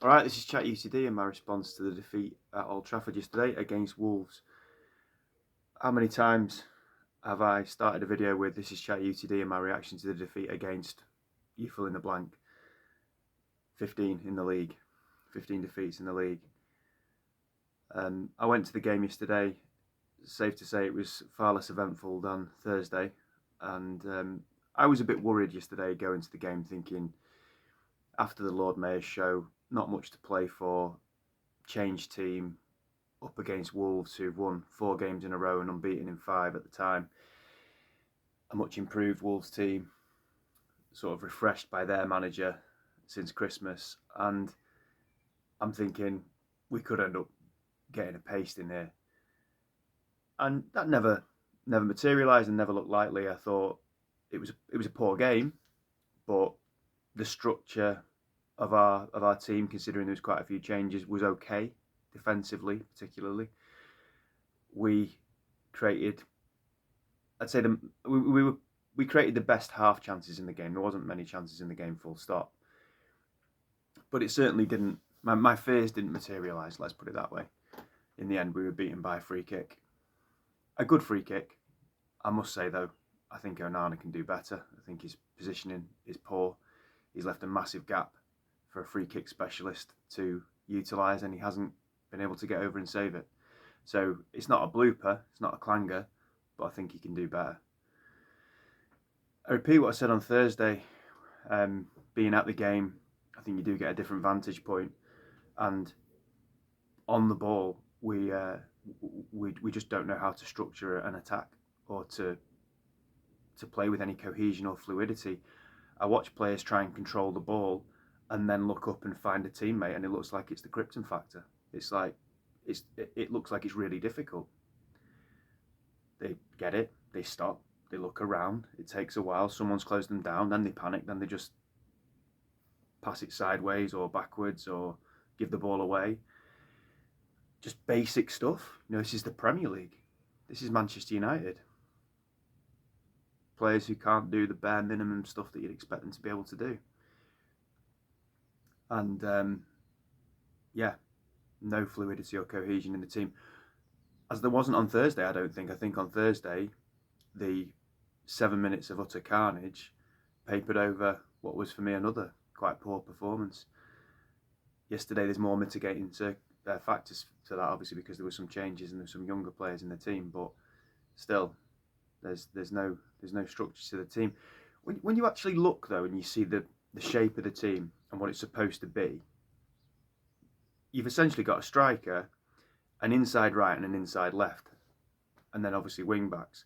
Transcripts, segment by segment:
Alright, this is Chat UTD and my response to the defeat at Old Trafford yesterday against Wolves. How many times have I started a video with this is Chat UTD and my reaction to the defeat against, you fill in the blank, 15 in the league, 15 defeats in the league. I went to the game yesterday. Safe to say it was far less eventful than Thursday, and I was a bit worried yesterday going to the game thinking after the Lord Mayor's show, not much to play for, changed team, up against Wolves who've won 4 games in a row and unbeaten in 5 at the time. A much improved Wolves team, sort of refreshed by their manager since Christmas, and I'm thinking we could end up getting a pasting here. And that never materialised and never looked likely. I thought it was a poor game, but the structure of our team, considering there was quite a few changes, was okay defensively, particularly. We created, I'd say we created the best half chances in the game. There wasn't many chances in the game, full stop. But it certainly didn't. My fears didn't materialise. Let's put it that way. In the end, we were beaten by a free kick. A good free kick, I must say though. I think Onana can do better. I think his positioning is poor. He's left a massive gap for a free kick specialist to utilise, and he hasn't been able to get over and save it. So it's not a blooper, it's not a clanger, but I think he can do better. I repeat what I said on Thursday. Being at the game, I think you do get a different vantage point, and on the ball, we just don't know how to structure an attack or to play with any cohesion or fluidity. I watch players try and control the ball and then look up and find a teammate, and it looks like it's the Krypton factor. It's like it looks like it's really difficult. They get it, they stop, they look around, it takes a while, someone's closed them down, then they panic, then they just pass it sideways or backwards or give the ball away. Just basic stuff. You know, this is the Premier League. This is Manchester United. Players who can't do the bare minimum stuff that you'd expect them to be able to do. And yeah, no fluidity or cohesion in the team. As there wasn't on Thursday, I don't think. I think on Thursday, the 7 minutes of utter carnage papered over what was for me another quite poor performance. Yesterday, there's more mitigating factors to that, obviously, because there were some changes and there's some younger players in the team, but still, there's no structure to the team. When you actually look though and you see the shape of the team and what it's supposed to be, you've essentially got a striker, an inside right and an inside left, and then obviously wing backs.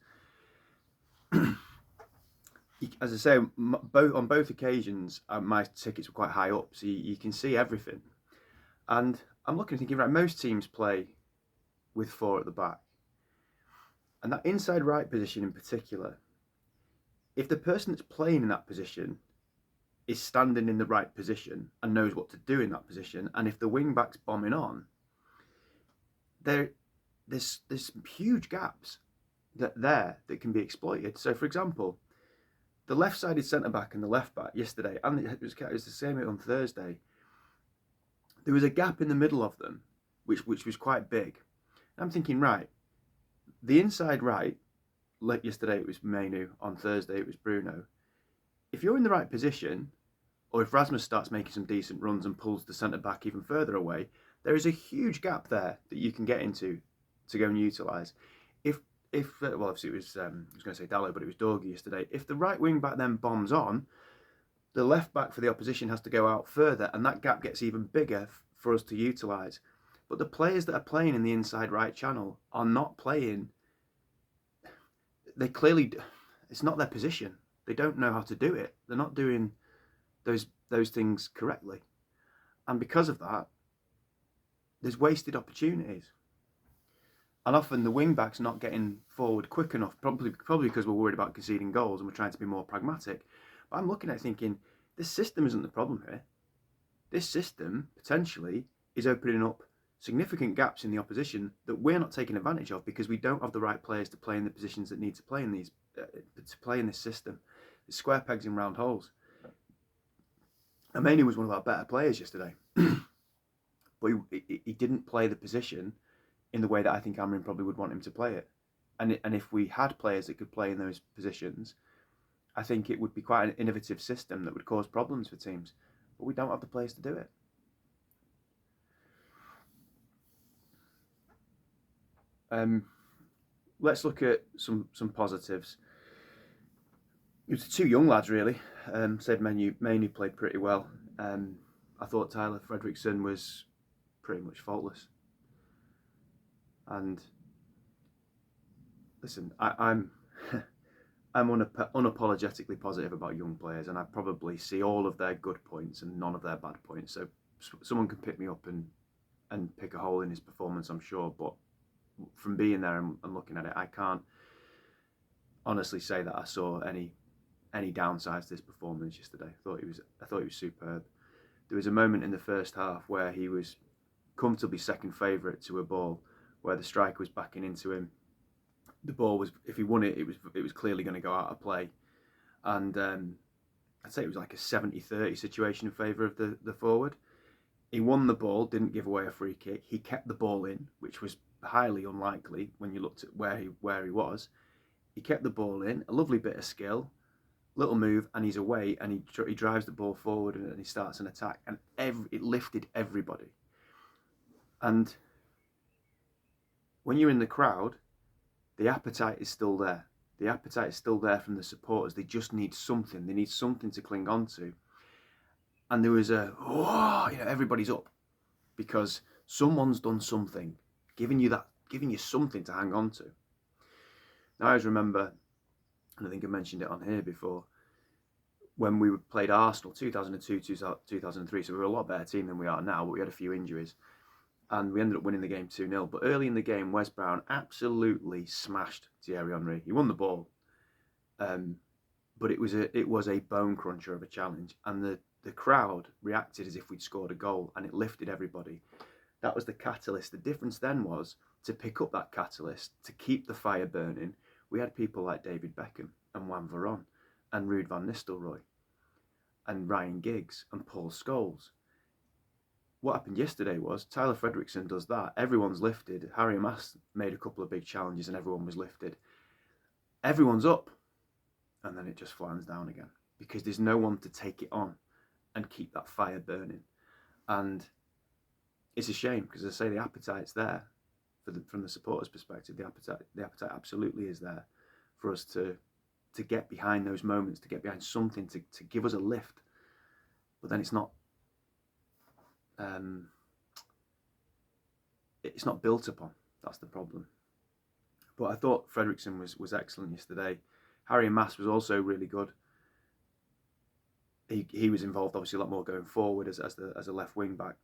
As I say, on both occasions, my tickets were quite high up, so you can see everything. And I'm looking and thinking, right, most teams play with 4 at the back. And that inside right position in particular, if the person that's playing in that position is standing in the right position and knows what to do in that position, and if the wing back's bombing on, there's huge gaps that can be exploited. So, for example, the left-sided centre-back and the left-back yesterday, and it was the same on Thursday, there was a gap in the middle of them, which was quite big. I'm thinking, right, the inside right, like yesterday it was Mainu, on Thursday it was Bruno. If you're in the right position, or if Rasmus starts making some decent runs and pulls the centre-back even further away, there is a huge gap there that you can get into to go and utilise. Well, obviously it was, I was going to say Dallo, but it was Dorgy yesterday. If the right wing back then bombs on, the left back for the opposition has to go out further, and that gap gets even bigger for us to utilise. But the players that are playing in the inside right channel are not playing. They clearly, it's not their position. They don't know how to do it. They're not doing those things correctly, and because of that, there's wasted opportunities. And often the wing back's not getting forward quick enough, probably because we're worried about conceding goals and we're trying to be more pragmatic. But I'm looking at it thinking, this system isn't the problem here. This system potentially is opening up significant gaps in the opposition that we're not taking advantage of because we don't have the right players to play in the positions that need to play in this system. It's square pegs in round holes. Amani was one of our better players yesterday. but he didn't play the position in the way that I think Amrin probably would want him to play it. And if we had players that could play in those positions, I think it would be quite an innovative system that would cause problems for teams. But we don't have the players to do it. Let's look at some positives. It was two young lads, really. Said Manu played pretty well. I thought Tyler Fredrickson was pretty much faultless. And listen, I'm I'm unapologetically positive about young players, and I probably see all of their good points and none of their bad points. So someone can pick me up and pick a hole in his performance, I'm sure. But from being there and looking at it, I can't honestly say that I saw any downsides to his performance yesterday. I thought he was superb. There was a moment in the first half where he was comfortably second favourite to a ball, where the striker was backing into him. The ball was, if he won it, it was clearly going to go out of play, and I'd say it was like a 70-30 situation in favour of the forward. He won the ball, didn't give away a free kick. He kept the ball in, which was highly unlikely when you looked at where he was. He kept the ball in, a lovely bit of skill, little move, and he's away, and he drives the ball forward and he starts an attack, and it lifted everybody. And when you're in the crowd, the appetite is still there. The appetite is still there from the supporters. They just need something. They need something to cling on to. And there was everybody's up because someone's done something, giving you something to hang on to. Now I always remember, and I think I mentioned it on here before, when we played Arsenal 2002, 2003, so we were a lot better team than we are now, but we had a few injuries. And we ended up winning the game 2-0. But early in the game, Wes Brown absolutely smashed Thierry Henry. He won the ball. But it was a bone cruncher of a challenge. And the crowd reacted as if we'd scored a goal, and it lifted everybody. That was the catalyst. The difference then was to pick up that catalyst, to keep the fire burning. We had people like David Beckham and Juan Varane and Ruud van Nistelrooy and Ryan Giggs and Paul Scholes. What happened yesterday was Tyler Fredrickson does that. Everyone's lifted. Harry Mass made a couple of big challenges and everyone was lifted. Everyone's up. And then it just flattens down again because there's no one to take it on and keep that fire burning. And it's a shame because, as I say, the appetite's there from the supporters' perspective. The appetite absolutely is there for us to get behind those moments, to get behind something to give us a lift. But then it's not built upon. That's the problem. But I thought Fredrickson was excellent yesterday. Harry Mass was also really good. He was involved obviously a lot more going forward as a left wing back.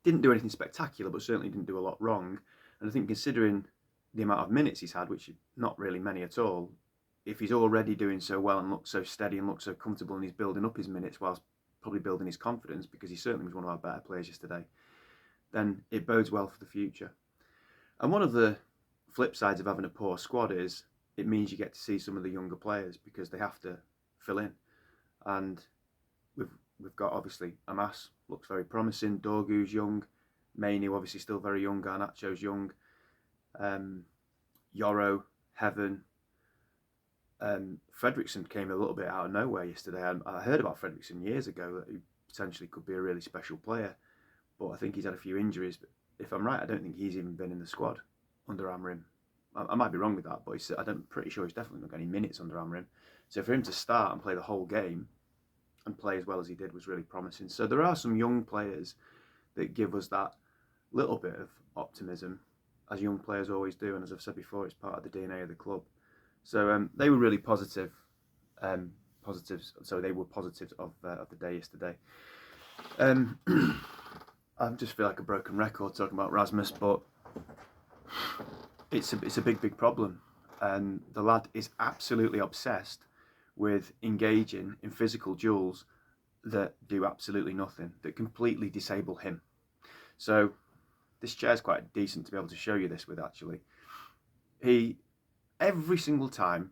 Didn't do anything spectacular, but certainly didn't do a lot wrong. And I think considering the amount of minutes he's had, which is not really many at all, if he's already doing so well and looks so steady and looks so comfortable and he's building up his minutes whilst probably building his confidence, because he certainly was one of our better players yesterday, then it bodes well for the future. And one of the flip sides of having a poor squad is it means you get to see some of the younger players because they have to fill in. And we've got obviously Amas looks very promising, Dorgu's young, Mainu obviously still very young, Garnacho's young, Yoro, Heaven. Fredrickson came a little bit out of nowhere yesterday. I heard about Fredrickson years ago that he potentially could be a really special player, but I think he's had a few injuries. But if I'm right, I don't think he's even been in the squad under Amrim. I might be wrong with that, but I'm pretty sure he's definitely not got any minutes under Amrim. So for him to start and play the whole game and play as well as he did was really promising. So there are some young players that give us that little bit of optimism, as young players always do. And as I've said before, it's part of the DNA of the club. So they were really positive. Positives. So they were positives of the day yesterday. I just feel like a broken record talking about Rasmus, but it's a big problem. And the lad is absolutely obsessed with engaging in physical duels that do absolutely nothing, that completely disable him. So this chair's quite decent to be able to show you this with, actually. Every single time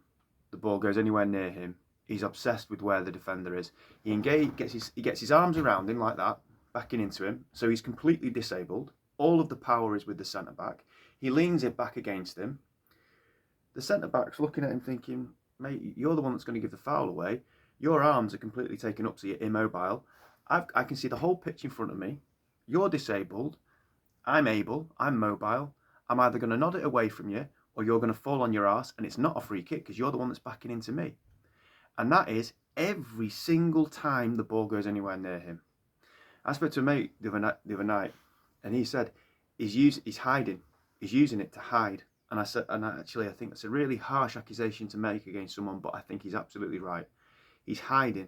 the ball goes anywhere near him, he's obsessed with where the defender is. He gets his arms around him like that, backing into him, so he's completely disabled. All of the power is with the centre back. He leans it back against him. The centre back's looking at him thinking, mate, you're the one that's going to give the foul away. Your arms are completely taken up, so you're immobile. I can see the whole pitch in front of me. You're disabled. I'm able. I'm mobile. I'm either going to nod it away from you or you're going to fall on your ass, and it's not a free kick because you're the one that's backing into me. And that is every single time the ball goes anywhere near him. I spoke to a mate the other night, and he said he's hiding. He's using it to hide. And I said, I think that's a really harsh accusation to make against someone, but I think he's absolutely right. He's hiding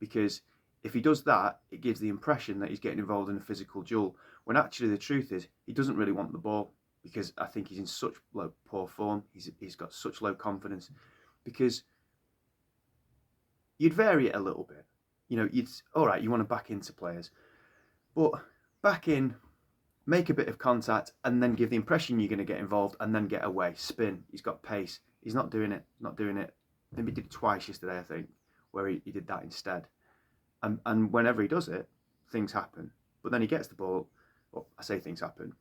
because if he does that, it gives the impression that he's getting involved in a physical duel, when actually the truth is he doesn't really want the ball, because I think he's in such poor form. He's got such low confidence, because you'd vary it a little bit. All right, you want to back into players, but back in, make a bit of contact, and then give the impression you're going to get involved, and then get away, spin. He's got pace. He's not doing it. Maybe he did it twice yesterday, I think, where he did that instead. And whenever he does it, things happen. But then he gets the ball, well, I say things happen,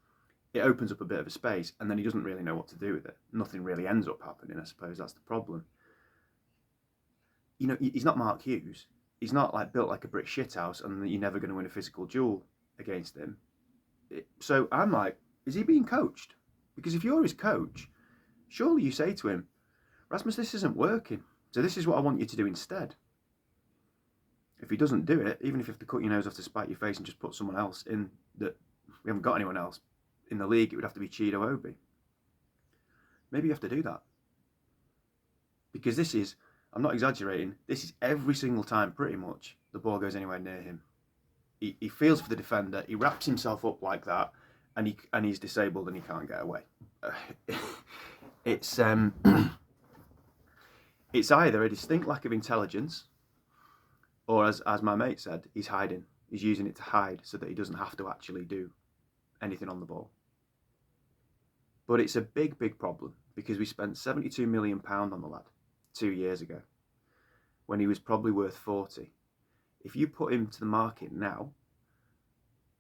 it opens up a bit of a space, and then he doesn't really know what to do with it. Nothing really ends up happening, I suppose. That's the problem. He's not Mark Hughes. He's not built like a brick shithouse, and you're never going to win a physical duel against him. So I'm like, is he being coached? Because if you're his coach, surely you say to him, Rasmus, this isn't working. So this is what I want you to do instead. If he doesn't do it, even if you have to cut your nose off to spite your face and just put someone else in, that we haven't got anyone else in the league, it would have to be Chido Obi. Maybe you have to do that. Because this is, I'm not exaggerating, this is every single time pretty much the ball goes anywhere near him. He feels for the defender, he wraps himself up like that, and he's disabled and he can't get away. It's either a distinct lack of intelligence, or as my mate said, he's hiding. He's using it to hide so that he doesn't have to actually do anything on the ball. But it's a big, big problem, because we spent £72 million on the lad 2 years ago, when he was probably worth 40. If you put him to the market now,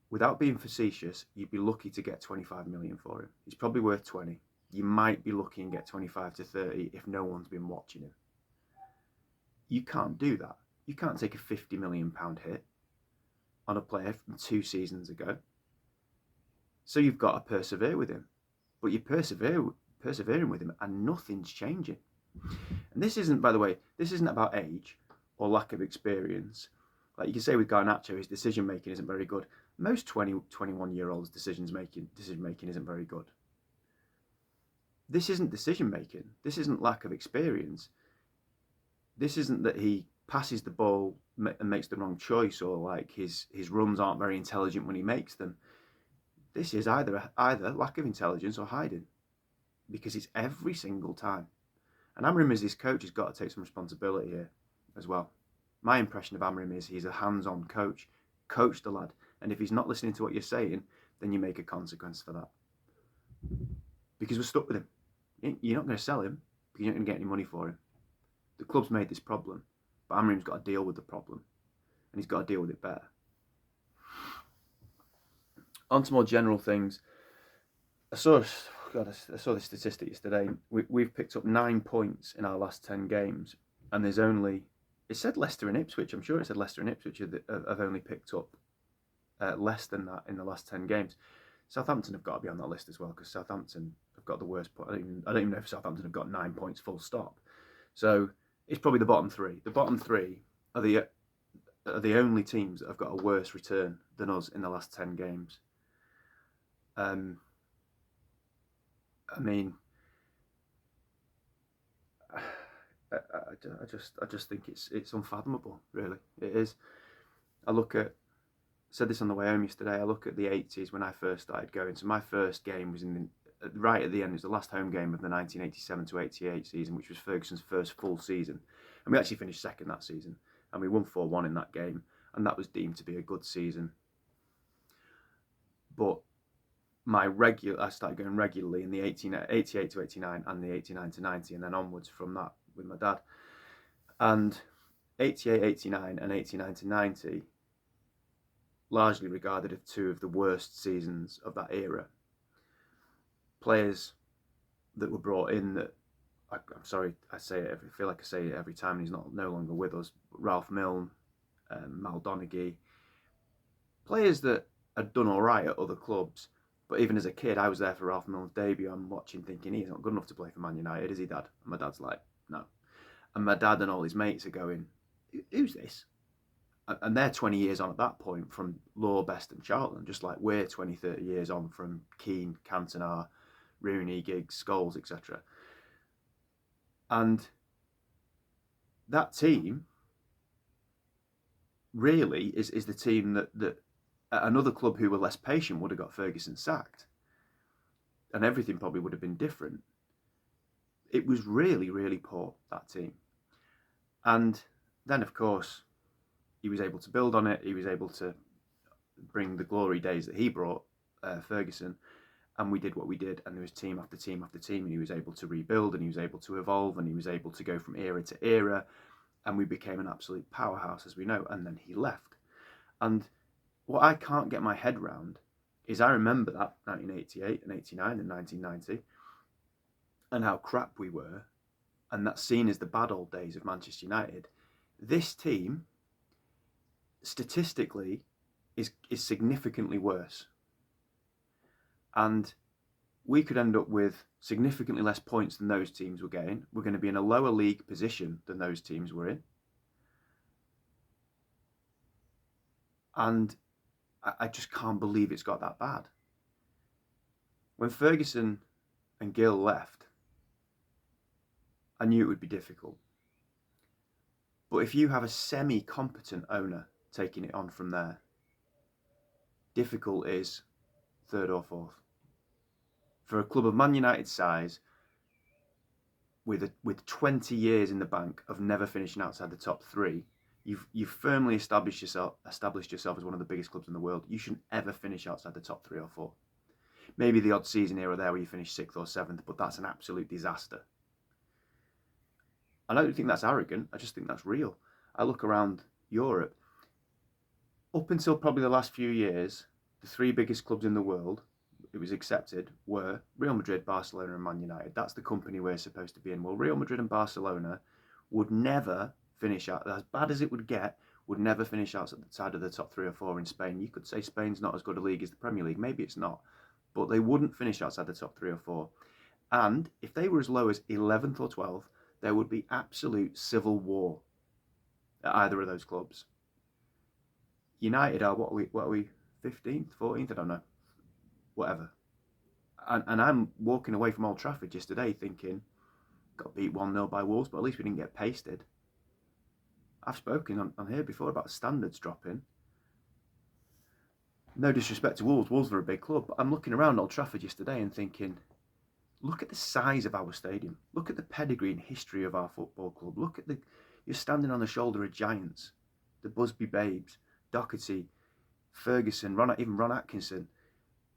without being facetious, you'd be lucky to get 25 million for him. He's probably worth 20. You might be lucky and get 25 to 30 if no one's been watching him. You can't do that. You can't take a £50 million hit on a player from 2 seasons ago. So you've got to persevere with him. But you're persevering with him, and nothing's changing. And this isn't, by the way, this isn't about age or lack of experience. Like you can say with Garnacho, his decision making isn't very good. Most 20, 21-year-olds' decision making isn't very good. This isn't decision making. This isn't lack of experience. This isn't that he passes the ball and makes the wrong choice, or like his runs aren't very intelligent when he makes them. This is either lack of intelligence or hiding, because it's every single time. And Amrim, as his coach, has got to take some responsibility here as well. My impression of Amrim is he's a hands-on coach. Coach the lad. And if he's not listening to what you're saying, then you make a consequence for that. Because we're stuck with him. You're not going to sell him, because you're not going to get any money for him. The club's made this problem, but Amrim's got to deal with the problem. And he's got to deal with it better. On to more general things. I saw the statistic yesterday. We've picked up 9 points in our last 10 games, and there's only, it said Leicester and Ipswich. I'm sure it said Leicester and Ipswich have only picked up less than that in the last 10 games. Southampton have got to be on that list as well, because Southampton have got the worst point. I don't even know if Southampton have got 9 points full stop. So it's probably the bottom three. The bottom three are the only teams that have got a worse return than us in the last 10 games. I mean, I just think it's unfathomable. Really, it is. Said this on the way home yesterday. I look at the 80s when I first started going. So my first game was right at the end. It was the last home game of the 1987 to 88 season, which was Ferguson's first full season, and we actually finished second that season, and we won 4-1 in that game, and that was deemed to be a good season. But I started going regularly in the 88 to 89 and the 89 to 90, and then onwards from that with my dad. And 88, 89 and 89 to 90, largely regarded as two of the worst seasons of that era. Players that were brought in that, I'm sorry, I feel like I say it every time, and he's no longer with us. Ralph Milne, Mal Donaghy, players that had done all right at other clubs. But even as a kid, I was there for Ralph Milne's debut. I'm watching thinking, he's not good enough to play for Man United, is he, Dad? And my dad's like, no. And my dad and all his mates are going, who's this? And they're 20 years on at that point from Law, Best and Charlton, just like we're 20, 30 years on from Keane, Cantona, Rooney, Giggs, Scholes, etc. And that team really is the team that another club who were less patient would have got Ferguson sacked. And everything probably would have been different. It was really, really poor, that team. And then, of course, he was able to build on it. He was able to bring the glory days that he brought, Ferguson, and we did what we did, and there was team after team after team, and he was able to rebuild, and he was able to evolve, and he was able to go from era to era, and we became an absolute powerhouse, as we know, and then he left. And what I can't get my head round is I remember that 1988 and 89 and 1990 and how crap we were, and that's seen as the bad old days of Manchester United. This team, statistically, is significantly worse. And we could end up with significantly less points than those teams were getting. We're going to be in a lower league position than those teams were in. And I just can't believe it's got that bad. When Ferguson and Gill left, I knew it would be difficult. But if you have a semi-competent owner taking it on from there, difficult is third or fourth. For a club of Man United's size, with 20 years in the bank of never finishing outside the top three, you've firmly established yourself as one of the biggest clubs in the world. You shouldn't ever finish outside the top 3 or 4. Maybe the odd season here or there where you finish 6th or 7th, but that's an absolute disaster. I don't think that's arrogant. I just think that's real. I look around Europe. Up until probably the last few years, the 3 biggest clubs in the world, it was accepted, were Real Madrid, Barcelona and Man United. That's the company we're supposed to be in. Well, Real Madrid and Barcelona would never finish out, as bad as it would get, would never finish outside of the top 3 or 4 in Spain. You could say Spain's not as good a league as the Premier League. Maybe it's not. But they wouldn't finish outside the top 3 or 4. And if they were as low as 11th or 12th, there would be absolute civil war at either of those clubs. United are, what are we 15th, 14th? I don't know. Whatever. And I'm walking away from Old Trafford yesterday thinking, got beat 1-0 by Wolves, but at least we didn't get pasted. I've spoken on here before about standards dropping. No disrespect to Wolves. Wolves are a big club, but I'm looking around Old Trafford yesterday and thinking, look at the size of our stadium. Look at the pedigree and history of our football club. Look at you're standing on the shoulder of giants. The Busby Babes, Doherty, Ferguson, even Ron Atkinson.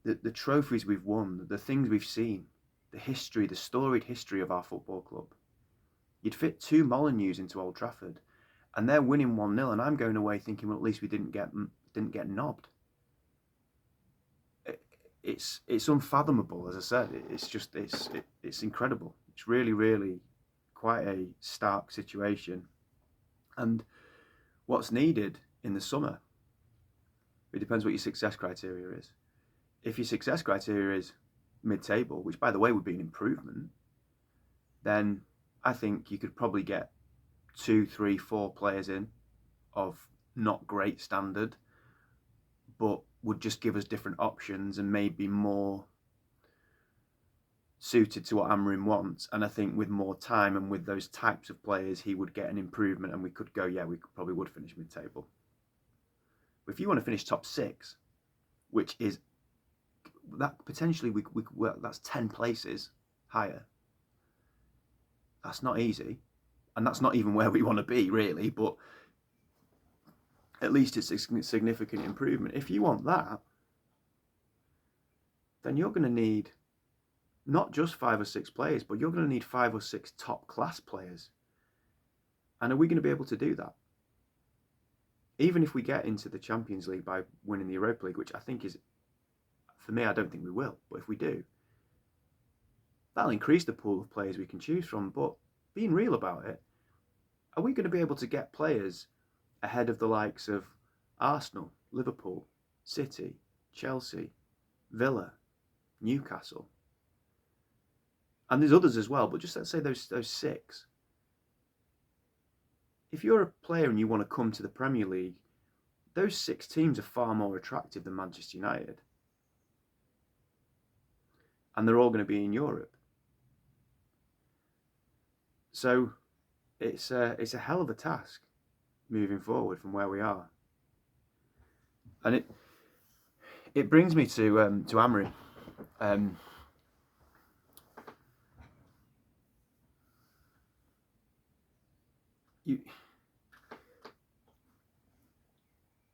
The trophies we've won, the things we've seen, the history, the storied history of our football club. You'd fit 2 Molyneux into Old Trafford, and they're winning 1-0, and I'm going away thinking, well, at least we didn't get knobbed. It's unfathomable, as I said. It's incredible. It's really, really quite a stark situation. And what's needed in the summer, it depends what your success criteria is. If your success criteria is mid-table, which by the way would be an improvement, then I think you could probably get 2, 3, 4 players in of not great standard, but would just give us different options and maybe more suited to what Amorim wants. And I think with more time and with those types of players, he would get an improvement, and we could go, we probably would finish mid-table. But if you want to finish top 6, which is that potentially that's 10 places higher. That's not easy, and that's not even where we want to be really, but at least it's a significant improvement. If you want that, then you're going to need not just 5 or 6 players, but you're going to need 5 or 6 top class players. And are we going to be able to do that? even if we get into the Champions League by winning the Europa League, which I think is, for me, I don't think we will, but if we do, that'll increase the pool of players we can choose from. But being real about it, are we going to be able to get players ahead of the likes of Arsenal, Liverpool, City, Chelsea, Villa, Newcastle? And there's others as well, but just let's say those six. If you're a player and you want to come to the Premier League, those six teams are far more attractive than Manchester United. And they're all going to be in Europe. So it's a hell of a task moving forward from where we are. And it brings me to Amorim.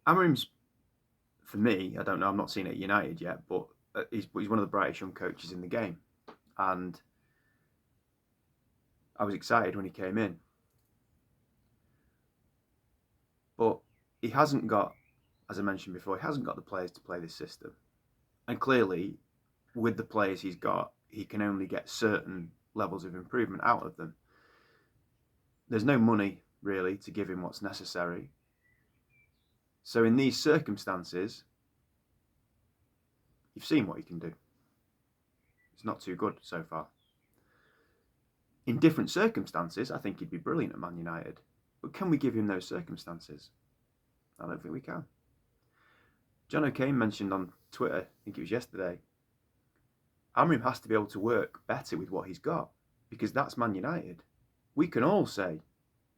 Amorim's, for me, I don't know, I'm not seeing it at United yet, but he's one of the brightest young coaches in the game. And I was excited when he came in. But he hasn't got, as I mentioned before, he hasn't got the players to play this system. And clearly, with the players he's got, he can only get certain levels of improvement out of them. There's no money, really, to give him what's necessary. So in these circumstances, you've seen what he can do. It's not too good so far. In different circumstances, I think he'd be brilliant at Man United. But can we give him those circumstances? I don't think we can. John O'Kane mentioned on Twitter, I think it was yesterday, Amorim has to be able to work better with what he's got, because that's Man United. We can all say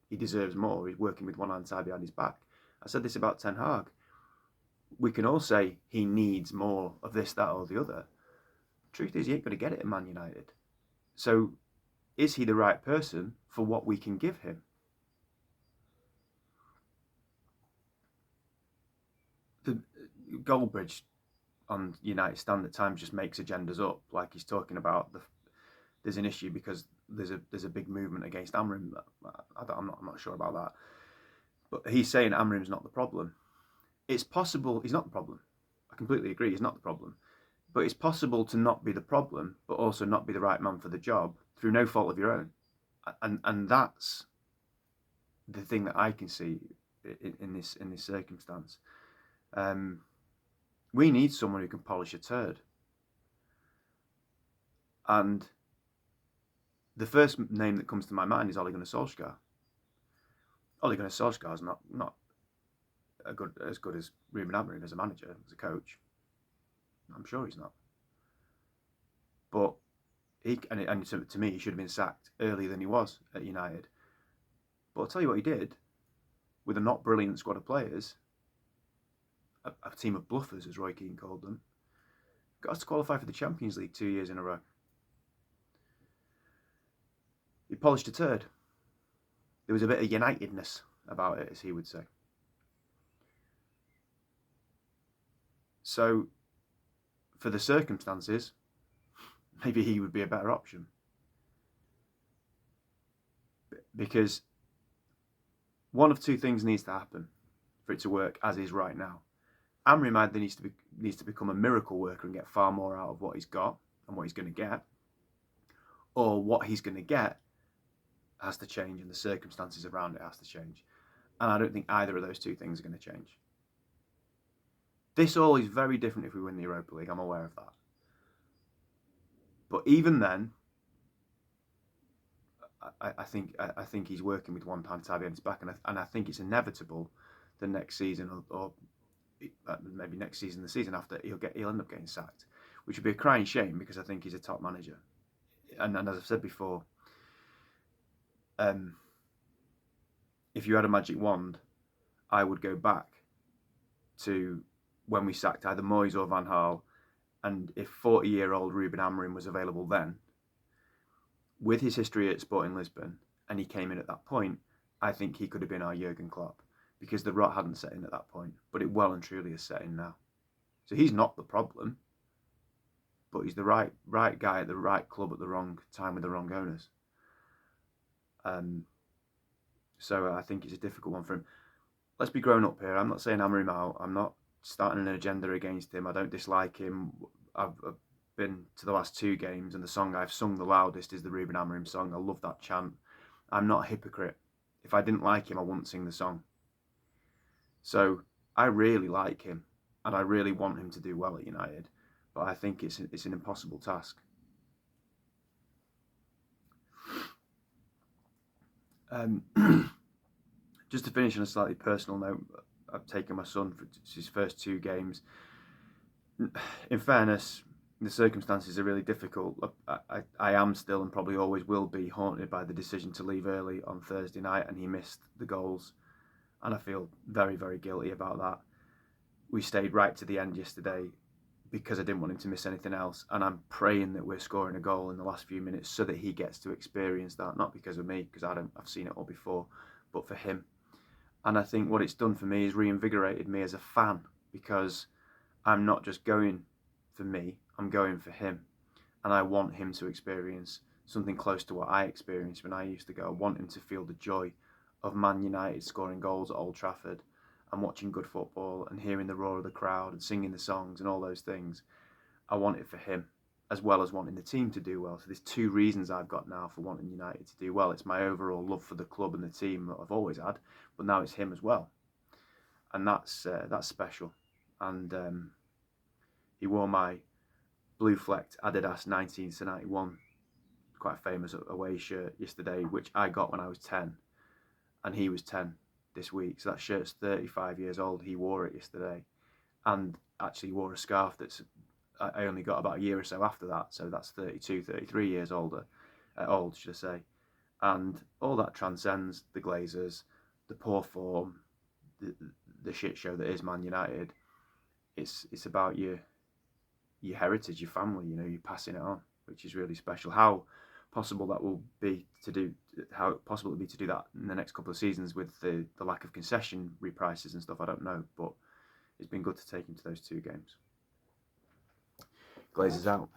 he deserves more, he's working with one hand tied behind his back. I said this about Ten Hag. We can all say he needs more of this, that, or the other. Truth is, he ain't going to get it at Man United. So, is he the right person for what we can give him? The Goldbridge on United Stand at times just makes agendas up, like he's talking about there's an issue because there's a big movement against Amorim. I'm not sure about that, but he's saying Amorim's not the problem. It's possible he's not the problem. I completely agree, he's not the problem. But it's possible to not be the problem, but also not be the right man for the job through no fault of your own. And that's the thing that I can see in this circumstance. We need someone who can polish a turd. And the first name that comes to my mind is Ole Gunnar Solskjaer. Ole Gunnar Solskjaer is not as good as Ruben Amorim as a manager, as a coach. I'm sure he's not. But to me, he should have been sacked earlier than he was at United. But I'll tell you what he did with a not brilliant squad of players, a team of bluffers, as Roy Keane called them, got us to qualify for the Champions League 2 years in a row. He polished a turd. There was a bit of Unitedness about it, as he would say. So, for the circumstances, maybe he would be a better option. Because one of two things needs to happen for it to work as is right now. Amorim either needs to become a miracle worker and get far more out of what he's got and what he's going to get, or what he's going to get has to change and the circumstances around it has to change. And I don't think either of those two things are going to change. This all is very different if we win the Europa League, I'm aware of that. But even then, I think he's working with one hand tied behind his back, and I think it's inevitable the next season or maybe next season, the season after, he'll end up getting sacked, which would be a crying shame because I think he's a top manager. And as I've said before, if you had a magic wand, I would go back to when we sacked either Moyes or Van Gaal, and if 40-year-old Ruben Amorim was available then, with his history at Sporting Lisbon, and he came in at that point, I think he could have been our Jurgen Klopp, because the rot hadn't set in at that point, but it well and truly is set in now. So he's not the problem, but he's the right guy at the right club at the wrong time with the wrong owners. So I think it's a difficult one for him. let's be grown up here. I'm not saying hammer him out. I'm not starting an agenda against him. I don't dislike him. I've been to the last 2 games, and the song I've sung the loudest is the Ruben hammer him song. I love that chant. I'm not a hypocrite. If I didn't like him, I wouldn't sing the song. So I really like him, and I really want him to do well at United. But I think it's an impossible task. Just to finish on a slightly personal note, I've taken my son for his first 2 games. In fairness, the circumstances are really difficult. I am still, and probably always will be, haunted by the decision to leave early on Thursday night, and he missed the goals. And I feel very, very guilty about that. We stayed right to the end yesterday because I didn't want him to miss anything else. And I'm praying that we're scoring a goal in the last few minutes so that he gets to experience that, not because of me, because I've seen it all before, but for him. And I think what it's done for me is reinvigorated me as a fan, because I'm not just going for me, I'm going for him. And I want him to experience something close to what I experienced when I used to go. I want him to feel the joy of Man United scoring goals at Old Trafford and watching good football and hearing the roar of the crowd and singing the songs and all those things. I want it for him, as well as wanting the team to do well. So there's 2 reasons I've got now for wanting United to do well. It's my overall love for the club and the team that I've always had, but now it's him as well. And that's special. And he wore my blue flecked Adidas 1991, quite a famous away shirt yesterday, which I got when I was 10, and he was 10 this week. So that shirt's 35 years old. He wore it yesterday, and actually wore a scarf that's I only got about a year or so after that. So that's 32, 33 years old, should I say. And all that transcends the Glazers, the poor form, the shit show that is Man United. It's about your heritage, your family. You're passing it on, which is really special. How possible that will be to do, how possible it will be to do that in the next couple of seasons with the lack of concession reprices and stuff, I don't know. But it's been good to take him to those 2 games. Glazers out.